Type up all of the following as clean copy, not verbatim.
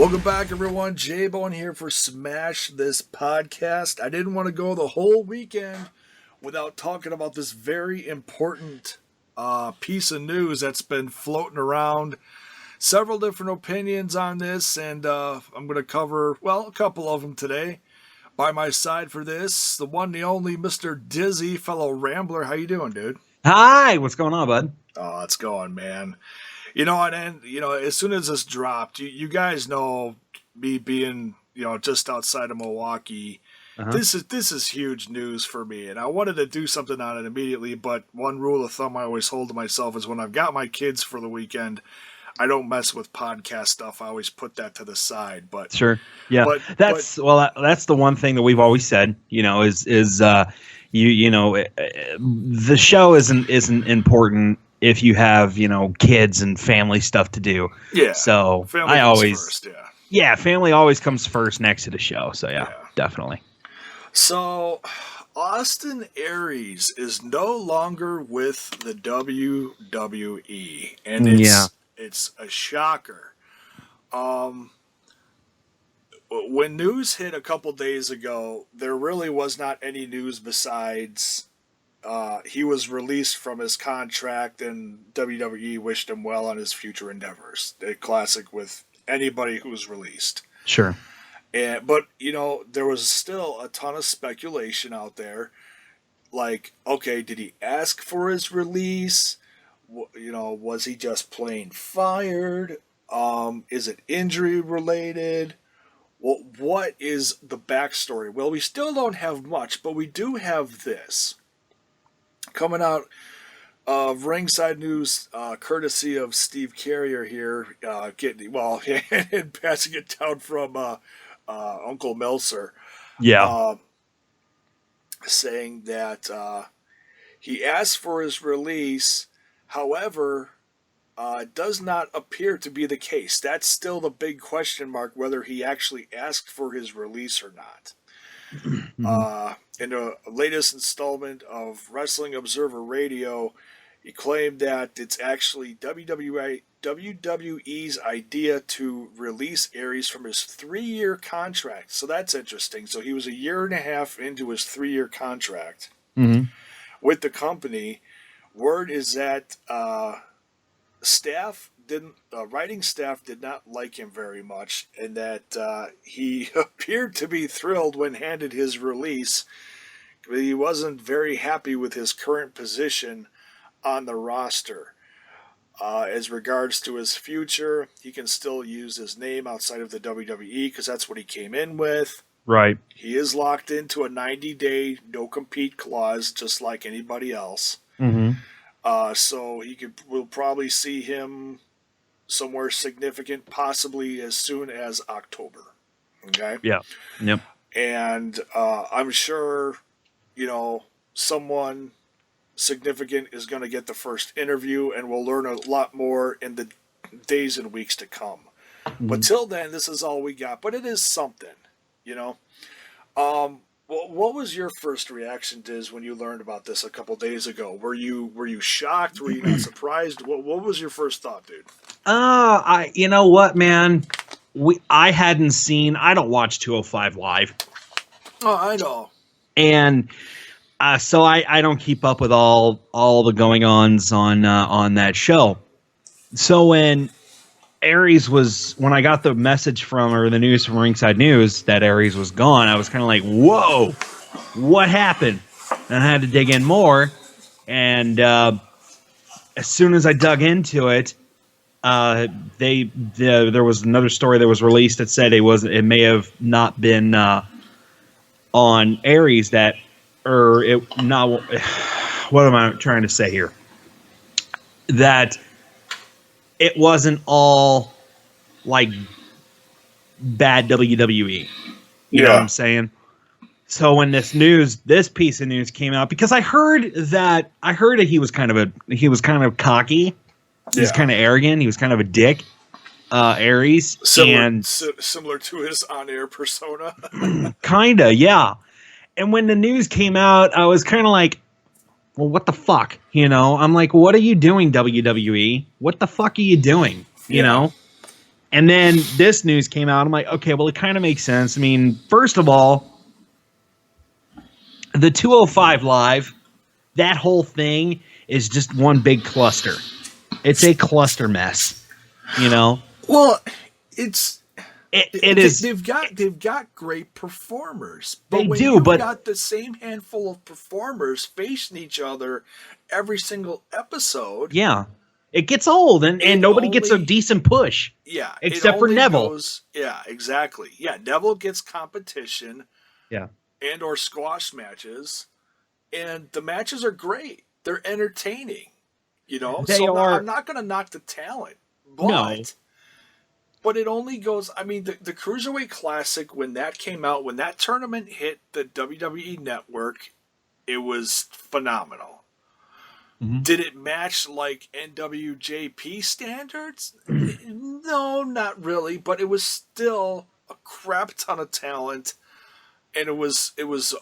Welcome back, everyone. J-Bone here for Smash This Podcast. I didn't want to go the whole weekend without talking about this very important piece of news that's been floating around. Several different opinions on this, and I'm going to cover, well, a couple of them today. By my side for this, the one, the only Mr. Dizzy, fellow Rambler. How you doing, dude? Hi, what's going on, bud? Oh, it's going, man. You know, and as soon as this dropped, you guys know me being, just outside of Milwaukee. Uh-huh. This is huge news for me, and I wanted to do something on it immediately. But one rule of thumb I always hold to myself is when I've got my kids for the weekend, I don't mess with podcast stuff. I always put that to the side. But sure, yeah, that's the one thing that we've always said. The show isn't important if you have, kids and family stuff to do. Yeah. So family comes first, yeah, family always comes first next to the show. So yeah, definitely. So Austin Aries is no longer with the WWE, and it's a shocker. When news hit a couple days ago, there really was not any news besides he was released from his contract, and WWE wished him well on his future endeavors. A classic with anybody who's released. Sure. But there was still a ton of speculation out there. Like, okay, did he ask for his release? Was he just plain fired? Is it injury related? Well, what is the backstory? Well, we still don't have much, but we do have this. Coming out of Ringside News, courtesy of Steve Carrier here, and passing it down from Uncle Meltzer. Yeah. Saying that he asked for his release, however, it does not appear to be the case. That's still the big question mark, whether he actually asked for his release or not. In the latest installment of Wrestling Observer Radio, he claimed that it's actually WWE's idea to release Aries from his 3-year contract. So that's interesting. So he was a year and a half into his 3-year contract with the company. Word is that writing staff did not like him very much, and that he appeared to be thrilled when handed his release. But he wasn't very happy with his current position on the roster. As regards to his future, he can still use his name outside of the WWE because that's what he came in with. Right. He is locked into a 90-day no-compete clause, just like anybody else. So we'll probably see him somewhere significant, possibly as soon as October. Okay? Yeah. Yep. And I'm sure, someone significant is going to get the first interview, and we'll learn a lot more in the days and weeks to come. But till then, this is all we got. But it is something, What was your first reaction, Diz, when you learned about this a couple days ago? Were you shocked? Were you not surprised? What was your first thought, dude? You know what, man? I don't watch 205 Live. Oh, I know. And so I don't keep up with all the going-ons on that show. So when I got the message or the news from Ringside News that Aries was gone, I was kind of like, whoa, what happened? And I had to dig in more. And as soon as I dug into it, there was another story that was released that said it may have not been on Aries what am I trying to say here? That it wasn't all like bad WWE. You know what I'm saying? So when this piece of news came out, because I heard that he was kind of cocky. He was kind of arrogant. He was kind of a dick, Aries. Similar to his on-air persona. Kinda, yeah. And when the news came out, I was kind of like, well, what the fuck? I'm like, what are you doing, WWE? What the fuck are you doing? You know? And then this news came out. I'm like, okay, well, it kind of makes sense. I mean, first of all, the 205 Live, that whole thing is just one big cluster. It's a cluster mess, you know? Well, it is. They've got great performers, but they when do, you've but got the same handful of performers facing each other every single episode, yeah, it gets old, and nobody gets a decent push. Yeah, except for Neville. Yeah, exactly. Yeah, Neville gets competition. Yeah, and or squash matches, and the matches are great. They're entertaining. You know, I'm not going to knock the talent, but it only goes. I mean, the Cruiserweight Classic, when that came out, when that tournament hit the WWE Network, it was phenomenal. Mm-hmm. Did it match like NWJP standards? No, not really, but it was still a crap ton of talent, and it was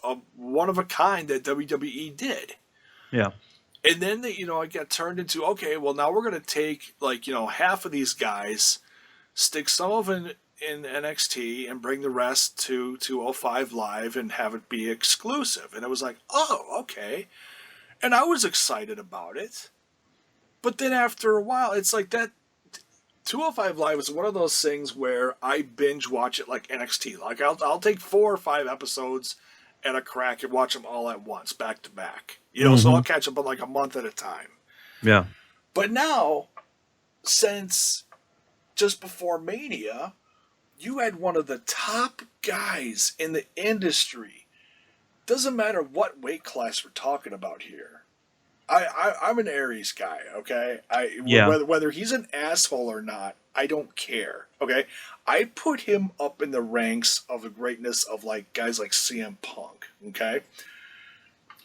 a one of a kind that WWE did. Yeah. And then it got turned into, okay, well, now we're going to take half of these guys, stick some of them in NXT, and bring the rest to 205 Live and have it be exclusive. And it was like, oh, okay. And I was excited about it. But then after a while, it's like that 205 Live is one of those things where I binge watch it like NXT. Like I'll take 4 or 5 episodes at a crack and watch them all at once, back to back. So I'll catch up on like a month at a time. Yeah. But now, since just before Mania, you had one of the top guys in the industry. Doesn't matter what weight class we're talking about here. I'm an Aries guy, okay? Whether he's an asshole or not, I don't care, okay? I put him up in the ranks of the greatness of like guys like CM Punk, okay?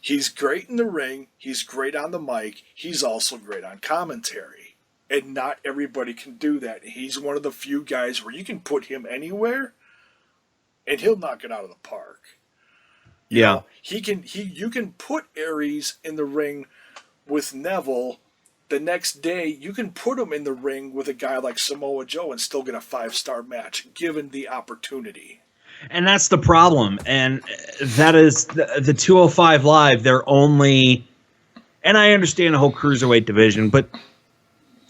He's great in the ring. He's great on the mic. He's also great on commentary. And not everybody can do that. He's one of the few guys where you can put him anywhere and he'll knock it out of the park. You know, you can put Aries in the ring with Neville. The next day, you can put him in the ring with a guy like Samoa Joe and still get a 5-star match, given the opportunity. And that's the problem. And that is the 205 Live. They're only, and I understand the whole cruiserweight division, but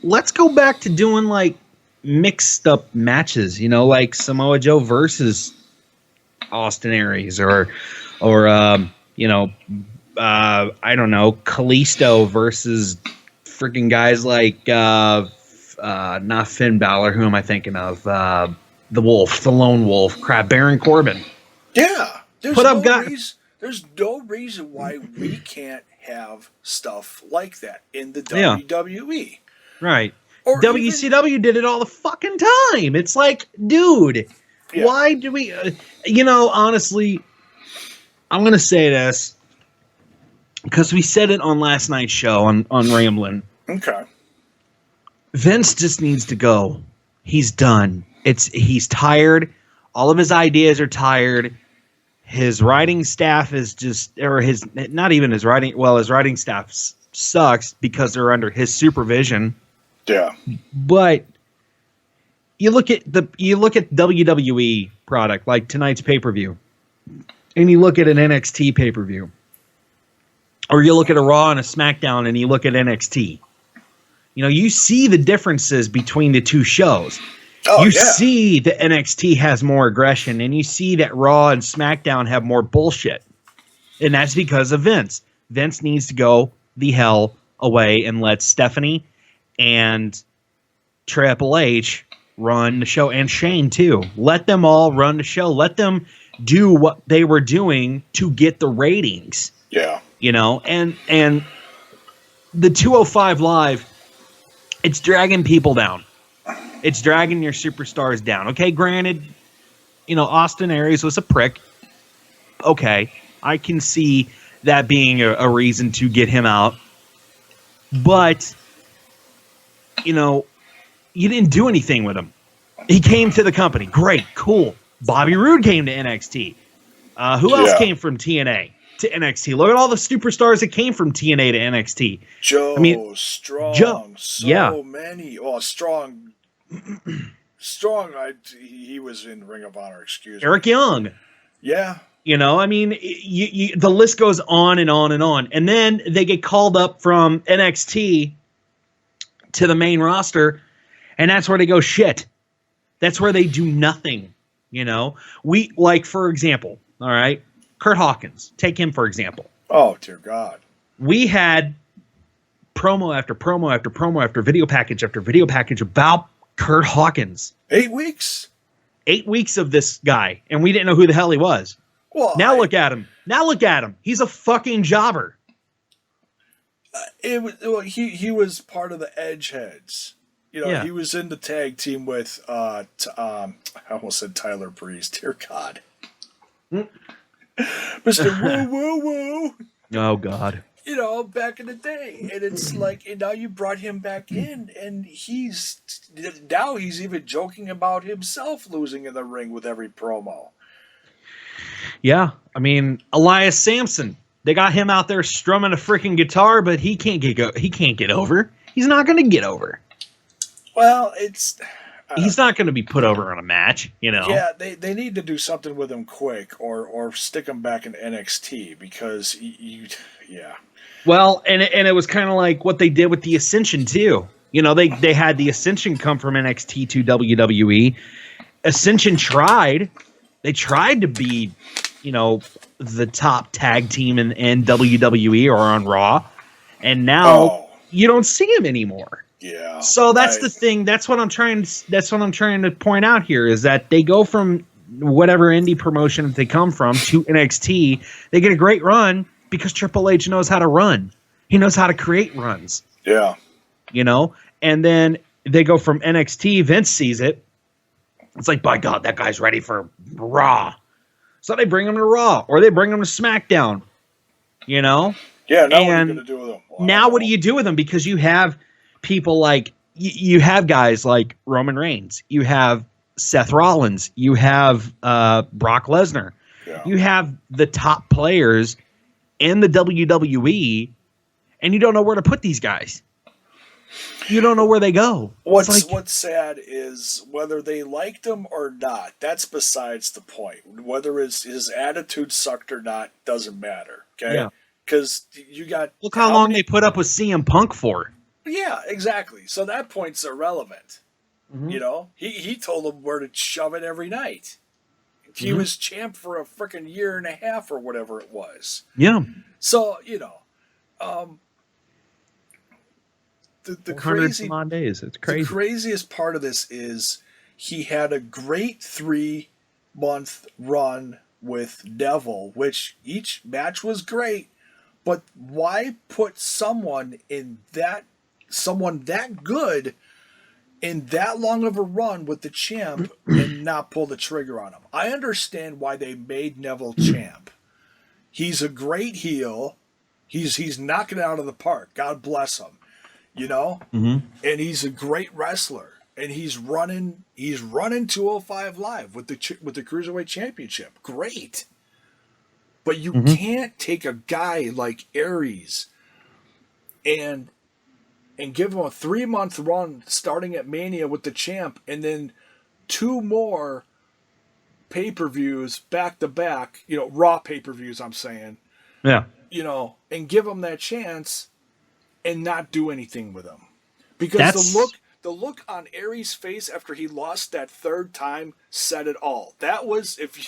let's go back to doing like mixed up matches, like Samoa Joe versus Austin Aries or I don't know, Kalisto versus freaking guys like, not Finn Balor. Who am I thinking of? The Lone Wolf, Baron Corbin. Yeah. There's no reason why we can't have stuff like that in the WWE. Right. Or WCW did it all the fucking time. It's like, dude, why do we, honestly, I'm going to say this because we said it on last night's show on Ramblin'. Okay. Vince just needs to go. He's done. He's tired. All of his ideas are tired. His writing staff is just, or not even his writing. Well, his writing staff sucks because they're under his supervision. Yeah. But you look at WWE product like tonight's pay-per-view, and you look at an NXT pay-per-view, or you look at a Raw and a SmackDown, and you look at NXT. You see the differences between the two shows. You see that NXT has more aggression, and you see that Raw and SmackDown have more bullshit. And that's because of Vince. Vince needs to go the hell away and let Stephanie and Triple H run the show, and Shane too. Let them all run the show. Let them do what they were doing to get the ratings. Yeah. And the 205 Live, it's dragging people down. It's dragging your superstars down. Okay, granted, Austin Aries was a prick. Okay, I can see that being a reason to get him out. But, you didn't do anything with him. He came to the company. Great, cool. Bobby Roode came to NXT. Who else came from TNA to NXT? Look at all the superstars that came from TNA to NXT. Strong. So many. Oh, Strong. Strong. He was in Ring of Honor. Excuse me. Eric Young. Yeah. You know, I mean, the list goes on and on and on. And then they get called up from NXT to the main roster, and that's where they go shit. That's where they do nothing, you know? For example, all right, Kurt Hawkins. Take him, for example. Oh, dear God. We had promo after promo after promo after video package after video package about Kurt Hawkins. 8 weeks? 8 weeks of this guy, and we didn't know who the hell he was. Well, look at him. Now look at him. He's a fucking jobber. He was part of the Edgeheads. You know, He was in the tag team with I almost said Tyler Breeze. Dear God, Mr. Woo Woo Woo. Oh God. You know, back in the day, and it's like, and now you brought him back in, and he's even joking about himself losing in the ring with every promo. Yeah, I mean, Elias Sampson. They got him out there strumming a freaking guitar, but he can't get over. He's not going to get over. Well, he's not going to be put over on a match, you know. Yeah, they need to do something with him quick, or stick him back in NXT because yeah. Well, and it was kind of like what they did with the Ascension too. You know, they had the Ascension come from NXT to WWE. Ascension tried. They tried to be, you know, the top tag team in WWE or on Raw, and now you don't see him anymore. Yeah. So that's the thing. That's what I'm trying to point out here is that they go from whatever indie promotion that they come from to NXT. They get a great run because Triple H knows how to run. He knows how to create runs. Yeah. You know, and then they go from NXT. Vince sees it. It's like, by God, that guy's ready for Raw. So they bring him to Raw, or they bring him to SmackDown. You know? Yeah, now what are you going to do with him? Well, what do you do with him? Because you have people like, you have guys like Roman Reigns. You have Seth Rollins. You have Brock Lesnar. Yeah. You have the top players in the WWE, and you don't know where to put these guys. You don't know where they go. What's sad is whether they liked him or not, that's besides the point. Whether his attitude sucked or not doesn't matter. Okay? Yeah. Because you got... Look how long they put up with CM Punk for. Yeah, exactly. So that point's irrelevant. Mm-hmm. You know? He told him where to shove it every night. He was champ for a freaking year and a half or whatever it was. Yeah. So, you know... The crazy days. It's crazy. The craziest part of this is he had a great 3-month run with Neville, which each match was great, but why put someone that good in that long of a run with the champ and not pull the trigger on him? I understand why they made Neville champ. He's a great heel. He's knocking it out of the park. God bless him. You know, and he's a great wrestler, and he's running 205 Live with the Cruiserweight Championship. Great, but you can't take a guy like Aries and give him a 3-month run starting at Mania with the champ, and then 2 more pay-per-views back to back. You know, Raw pay-per-views. I'm saying, yeah, you know, and give him that chance. And not do anything with him, because the look on Aries' face after he lost that 3rd time said it all. That was if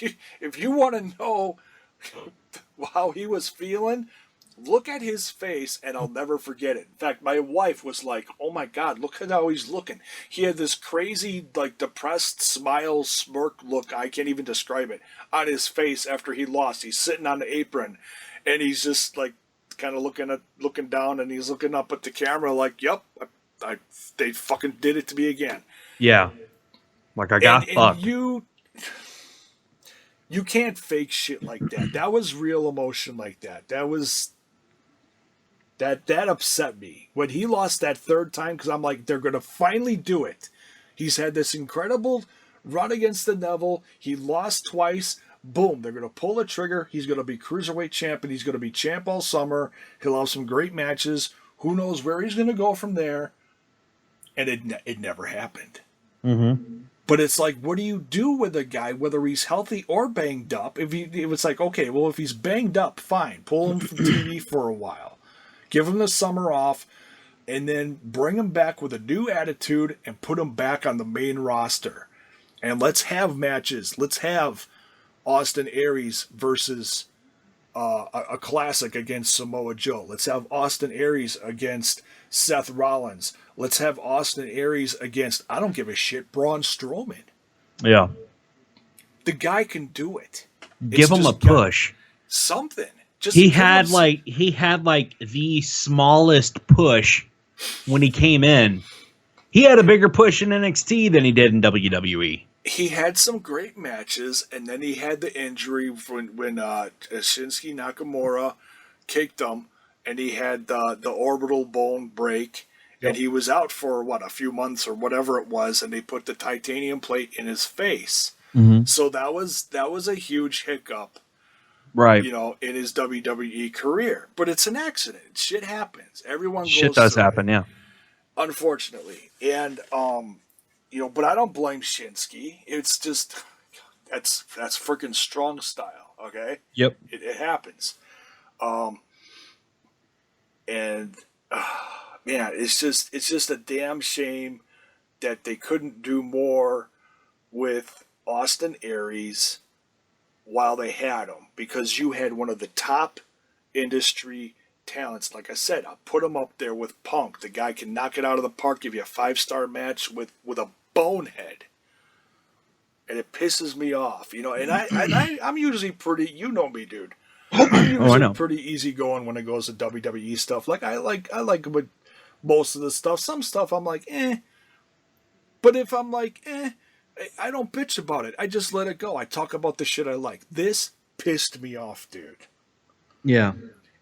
you want to know how he was feeling, look at his face, and I'll never forget it. In fact, my wife was like, "Oh my God, look at how he's looking." He had this crazy, like, depressed smile, smirk look. I can't even describe it on his face after he lost. He's sitting on the apron, and he's just like, kind of looking down, and he's looking up at the camera like, "Yep, they fucking did it to me again." Yeah, like I got fucked. And you can't fake shit like that. That was real emotion like that. That upset me when he lost that 3rd time, because I'm like, they're gonna finally do it. He's had this incredible run against the Neville. He lost twice. Boom, they're going to pull the trigger. He's going to be Cruiserweight champ, and he's going to be champ all summer. He'll have some great matches. Who knows where he's going to go from there? And it never happened. Mm-hmm. But it's like, what do you do with a guy, whether he's healthy or banged up? If it's like, okay, well, if he's banged up, fine, pull him from TV for a while, give him the summer off, and then bring him back with a new attitude and put him back on the main roster. And let's have matches. Let's have Austin Aries versus a classic against Samoa Joe. Let's have Austin Aries against Seth Rollins. Let's have Austin Aries against, I don't give a shit, Braun Strowman. Yeah. The guy can do it. Give him a push. Something. He had the smallest push when he came in. He had a bigger push in NXT than he did in WWE. He had some great matches, and then he had the injury when Shinsuke Nakamura kicked him, and he had the orbital bone break, and he was out for, a few months or whatever it was, and they put the titanium plate in his face. Mm-hmm. So that was a huge hiccup, right? In his WWE career. But it's an accident. Shit happens. Everyone goes shit does happen, yeah. Unfortunately, and but I don't blame Shinsuke. It's just that's freaking strong style. Okay. Yep. It happens. Man, it's just a damn shame that they couldn't do more with Austin Aries while they had him, because you had one of the top industry talents. Like I said, I'll put him up there with Punk. The guy can knock it out of the park, give you a 5-star match with a bonehead. And it pisses me off, and I'm usually pretty, you know me, dude. I'm usually pretty easygoing when it goes to WWE stuff. Like I like with most of the stuff. Some stuff I'm like, eh. But if I'm like, eh, I don't bitch about it. I just let it go. I talk about the shit I like. This pissed me off, dude. Yeah.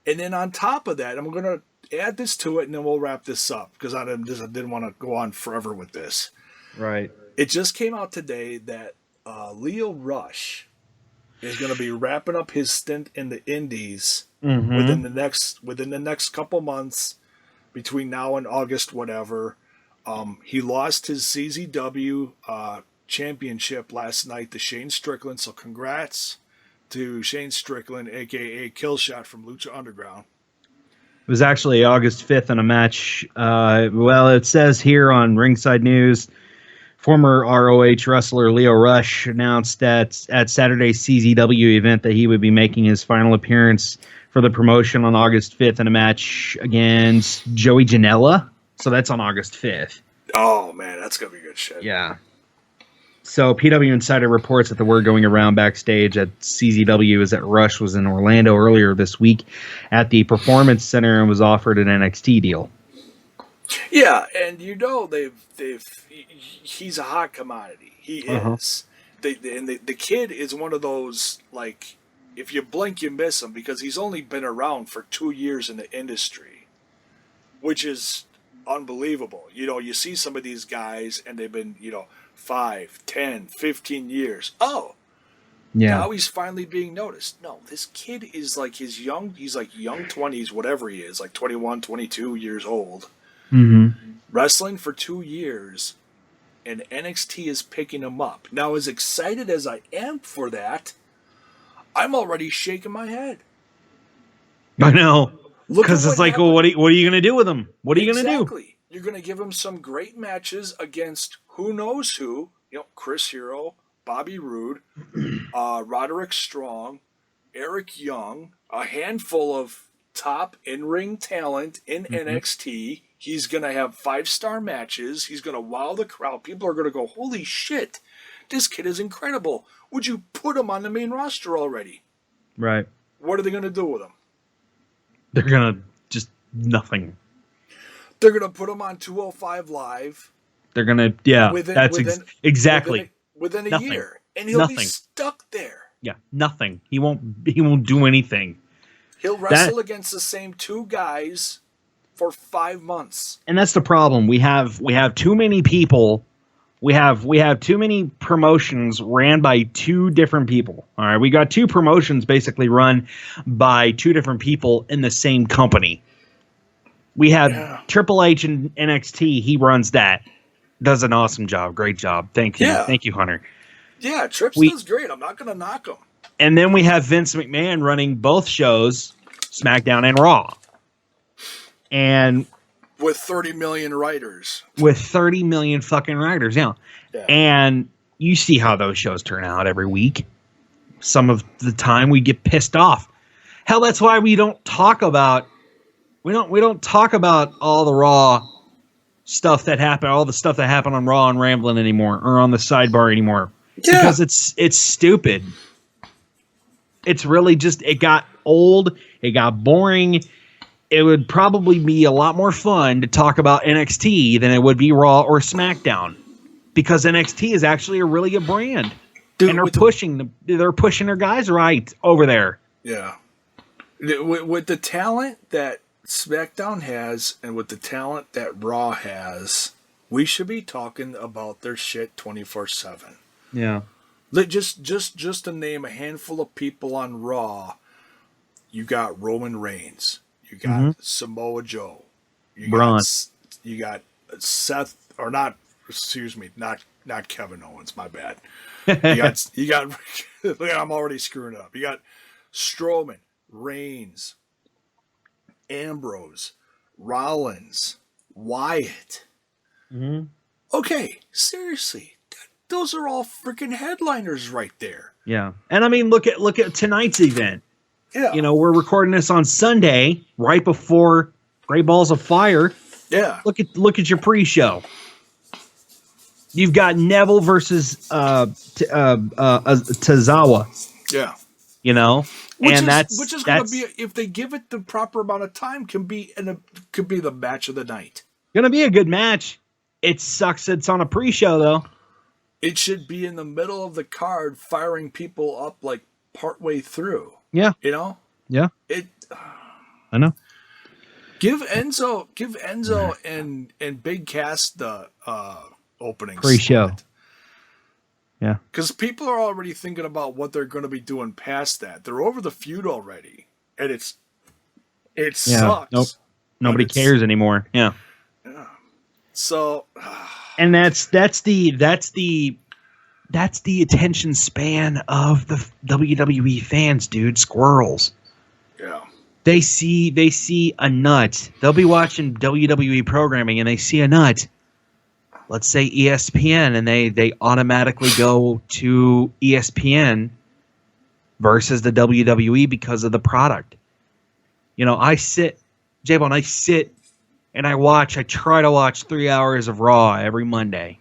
And then on top of that, I'm going to add this to it, and then we'll wrap this up, because I didn't want to go on forever with this. Right. It just came out today that Lio Rush is going to be wrapping up his stint in the Indies within the next couple months, between now and August, whatever. He lost his CZW championship last night to Shane Strickland, so congrats to Shane Strickland, a.k.a. Killshot from Lucha Underground. It was actually August 5th in a match. It says here on Ringside News, former ROH wrestler Lio Rush announced that at Saturday's CZW event that he would be making his final appearance for the promotion on August 5th in a match against Joey Janela. So that's on August 5th. Oh, man, that's going to be good shit. Yeah. So PW Insider reports that the word going around backstage at CZW is that Rush was in Orlando earlier this week at the Performance Center and was offered an NXT deal. Yeah, and he's a hot commodity. He is. The kid is one of those, like, if you blink, you miss him, because he's only been around for 2 years in the industry, which is unbelievable. You see some of these guys, and they've been, 5, 10, 15 years. Oh, yeah. Now he's finally being noticed. No, this kid is like he's young 20s, whatever he is, like 21, 22 years old. Mm-hmm. Wrestling for 2 years, and NXT is picking him up. Now, as excited as I am for that, I'm already shaking my head. I know. Because it's like, well, what are you going to do with him? What are you going to do? Exactly. You're going to give him some great matches against who knows who. Chris Hero, Bobby Roode, Roderick Strong, Eric Young, a handful of top in-ring talent in NXT. He's going to have 5-star matches. He's going to wow the crowd. People are going to go, holy shit, this kid is incredible. Would you put him on the main roster already? Right. What are they going to do with him? They're going to just nothing. They're going to put him on 205 Live. They're going to, exactly. Within a nothing. year. And he'll be stuck there. Yeah, nothing. He won't do anything. He'll wrestle against the same 2 guys for 5 months. And that's the problem. We have too many people. We have too many promotions ran by 2 different people. All right, we got 2 promotions basically run by 2 different people in the same company. We have Triple H and NXT. He runs that. does an awesome job. Great job. Thank you. Yeah. Thank you, Hunter. Yeah, Trips does great. I'm not going to knock him. And then we have Vince McMahon running both shows, SmackDown and Raw. And with 30 million writers. With 30 million fucking writers, yeah. And you see how those shows turn out every week. Some of the time we get pissed off. Hell, that's why we don't talk about all the Raw stuff that happened, all the stuff that happened on Raw and Ramblin' anymore, or on the sidebar anymore. Yeah. Because it's stupid. It's really just, it got old, it got boring. It would probably be a lot more fun to talk about NXT than it would be Raw or SmackDown, because NXT is actually a really good brand. Dude, and they're pushing their guys right over there. Yeah. With the talent that SmackDown has and with the talent that Raw has, we should be talking about their shit 24/7. Yeah. Just to name a handful of people on Raw, you got Roman Reigns, you got Samoa Joe, you got Seth, or not, excuse me, not Kevin Owens, my bad. You got look, I'm already screwing up. You got Strowman, Reigns, Ambrose, Rollins, Wyatt. Okay, seriously. Those are all freaking headliners right there. Yeah. And I mean, look at tonight's event. Yeah. You know, we're recording this on Sunday, right before Great Balls of Fire. Yeah. Look at your pre-show. You've got Neville versus Tozawa. Yeah. You know? Which is going to be, if they give it the proper amount of time, could be the match of the night. Going to be a good match. It sucks it's on a pre-show though. It should be in the middle of the card, firing people up like partway through. Yeah. You know? Yeah. I know. Give Enzo and Big Cass the opening pre-show. slot. Yeah. Because people are already thinking about what they're going to be doing past that. They're over the feud already. And it sucks. Nope. Nobody cares anymore. Yeah. Yeah. So and that's the attention span of the WWE fans, dude. Squirrels. Yeah. They see a nut. They'll be watching WWE programming and they see a nut. Let's say ESPN, and they automatically go to ESPN versus the WWE because of the product. You know, I sit and I try to watch 3 hours of Raw every Monday.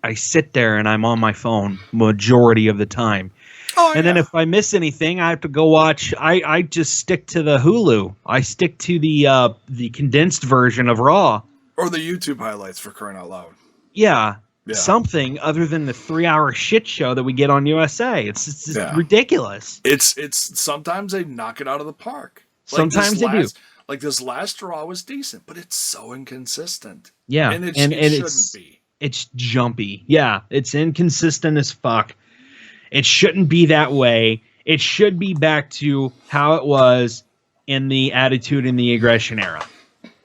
I sit there and I'm on my phone majority of the time. And then if I miss anything, I have to go watch. I just stick to the Hulu. I stick to the condensed version of Raw. Or the YouTube highlights, for crying out loud. Yeah. Something other than the 3-hour shit show that we get on USA. It's ridiculous. It's sometimes they knock it out of the park. Sometimes they do. Like this last Raw was decent, but it's so inconsistent. Yeah, and it shouldn't be. It's jumpy. Yeah, it's inconsistent as fuck. It shouldn't be that way. It should be back to how it was in the Attitude and the Aggression era.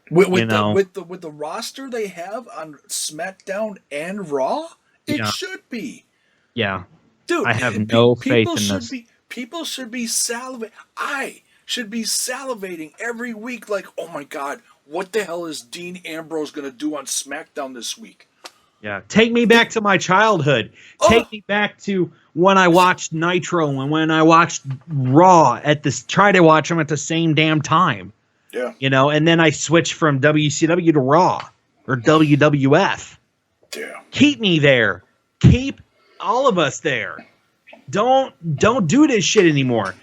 With the roster they have on SmackDown and Raw, it should be. Yeah, dude, I have no faith in this. People should be salivating. I should be salivating every week. Like, oh my god, what the hell is Dean Ambrose going to do on SmackDown this week? Yeah, take me back to my childhood. Take me back to when I watched Nitro and when I watched Raw try to watch them at the same damn time. Yeah. You know, and then I switched from WCW to Raw or WWF. Yeah. Keep me there. Keep all of us there. Don't do this shit anymore.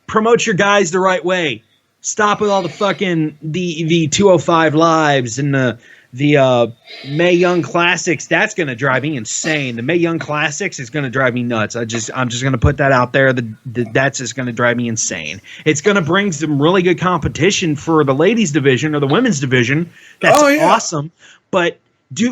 Promote your guys the right way. Stop with all the fucking the 205 lives and the Mae Young Classics. That's gonna drive me insane. The Mae Young Classics is gonna drive me nuts. I'm just gonna put that out there. That's just gonna drive me insane. It's gonna bring some really good competition for the ladies division or the women's division. That's awesome. But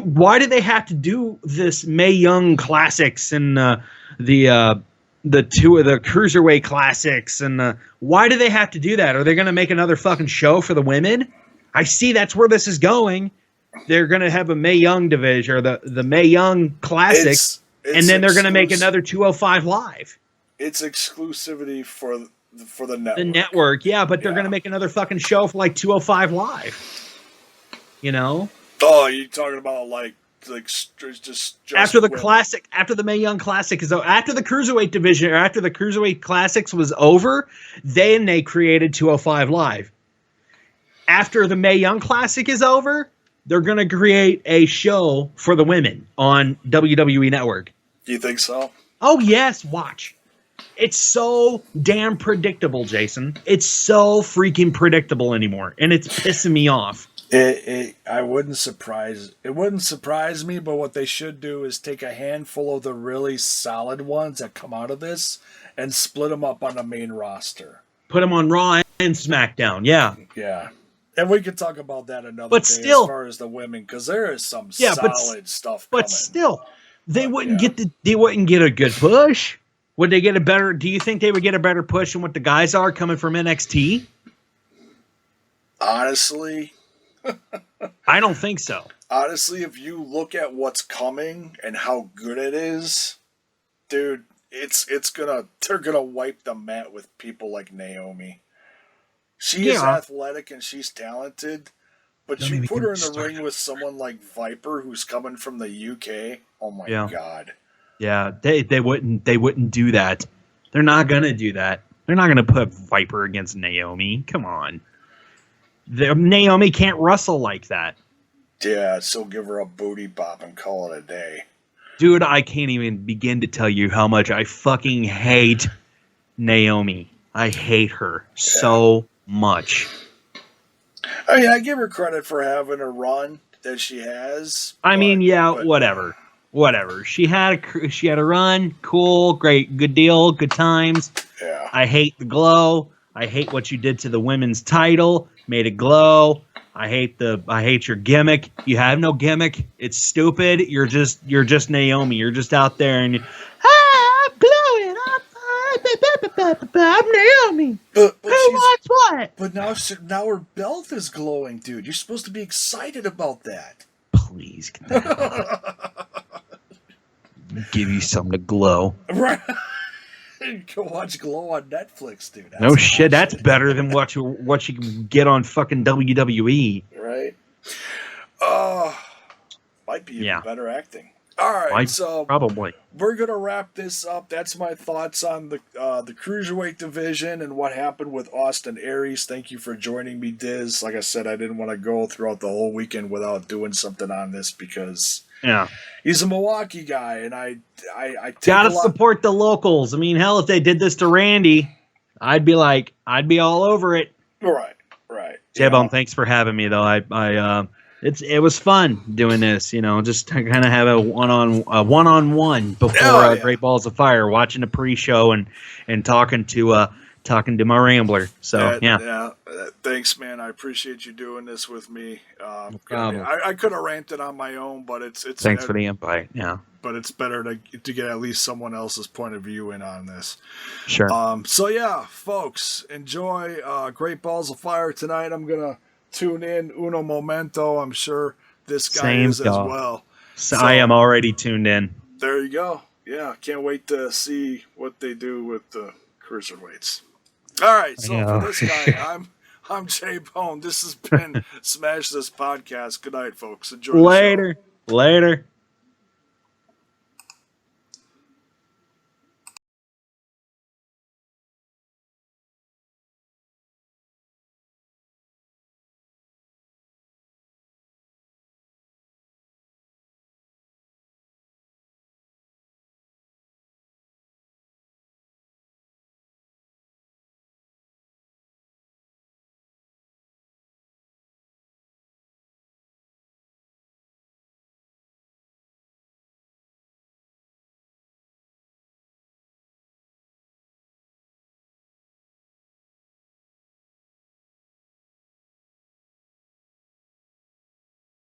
why do they have to do this Mae Young Classics and the two of the Cruiserweight Classics and why do they have to do that? Are they gonna make another fucking show for the women? I see that's where this is going. they're going to have a Mae Young division or the Mae Young Classic, It's and then they're going to make another 205 Live. It's exclusivity for the network. The network, yeah, but they're going to make another fucking show for like 205 Live. You know? Oh, you talking about like just after the women. Classic, after the Mae Young Classic is over, after the Cruiserweight division, or after the Cruiserweight Classics was over, then they created 205 Live. After the Mae Young Classic is over, they're going to create a show for the women on WWE Network. Do you think so? Oh, yes. Watch. It's so damn predictable, Jason. It's so freaking predictable anymore, and it's pissing me off. It wouldn't surprise me, but what they should do is take a handful of the really solid ones that come out of this and split them up on the main roster. Put them on Raw and SmackDown, yeah. Yeah. And we could talk about that another but day still, as far as the women, because there is some solid stuff coming. But still, they wouldn't get a good push. Would they get a better? Do you think they would get a better push than what the guys are coming from NXT? Honestly, I don't think so. Honestly, if you look at what's coming and how good it is, dude, they're gonna wipe the mat with people like Naomi. She is athletic and she's talented, but you put her in the ring with someone like Viper, who's coming from the UK. Oh my god! Yeah, they wouldn't do that. They're not gonna do that. They're not gonna put Viper against Naomi. Come on, Naomi can't wrestle like that. Yeah, so give her a booty pop and call it a day. Dude, I can't even begin to tell you how much I fucking hate Naomi. I hate her so much. I mean, I give her credit for having a run that she has. Whatever. She had a run. Cool, great, good deal, good times. Yeah. I hate the glow. I hate what you did to the women's title. Made it glow. I hate your gimmick. You have no gimmick. It's stupid. You're just Naomi. You're just out there and I'm glowing. I'm Naomi. But who wants what? But now her belt is glowing, dude. You're supposed to be excited about that. Please, get that give you something to glow. Right. Go watch Glow on Netflix, dude. No shit, that's better than what you can get on fucking WWE. Right. Might be even better acting. All right, so probably we're gonna wrap this up. That's my thoughts on the cruiserweight division and what happened with Austin Aries. Thank you for joining me, Diz. Like I said, I didn't want to go throughout the whole weekend without doing something on this because he's a Milwaukee guy, and I gotta support the locals. I mean, hell, if they did this to Randy, I'd be all over it. Right. J-Bone, thanks for having me, though. It was fun doing this, just to kind of have a one-on-one before Great Balls of Fire, watching the pre-show and talking to my Rambler. So thanks, man. I appreciate you doing this with me. No problem. I could have ranted on my own, but it's thanks for the invite. Yeah, but it's better to get at least someone else's point of view in on this. Sure. So yeah, folks, enjoy Great Balls of Fire tonight. I'm gonna tune in uno momento. I'm sure this guy is as well. So I am already tuned in. There you go. Yeah, can't wait to see what they do with the cruiserweights. All right, so for this guy, I'm Jay Bone. This has been Smash This Podcast. Good night, folks. Enjoy. Later.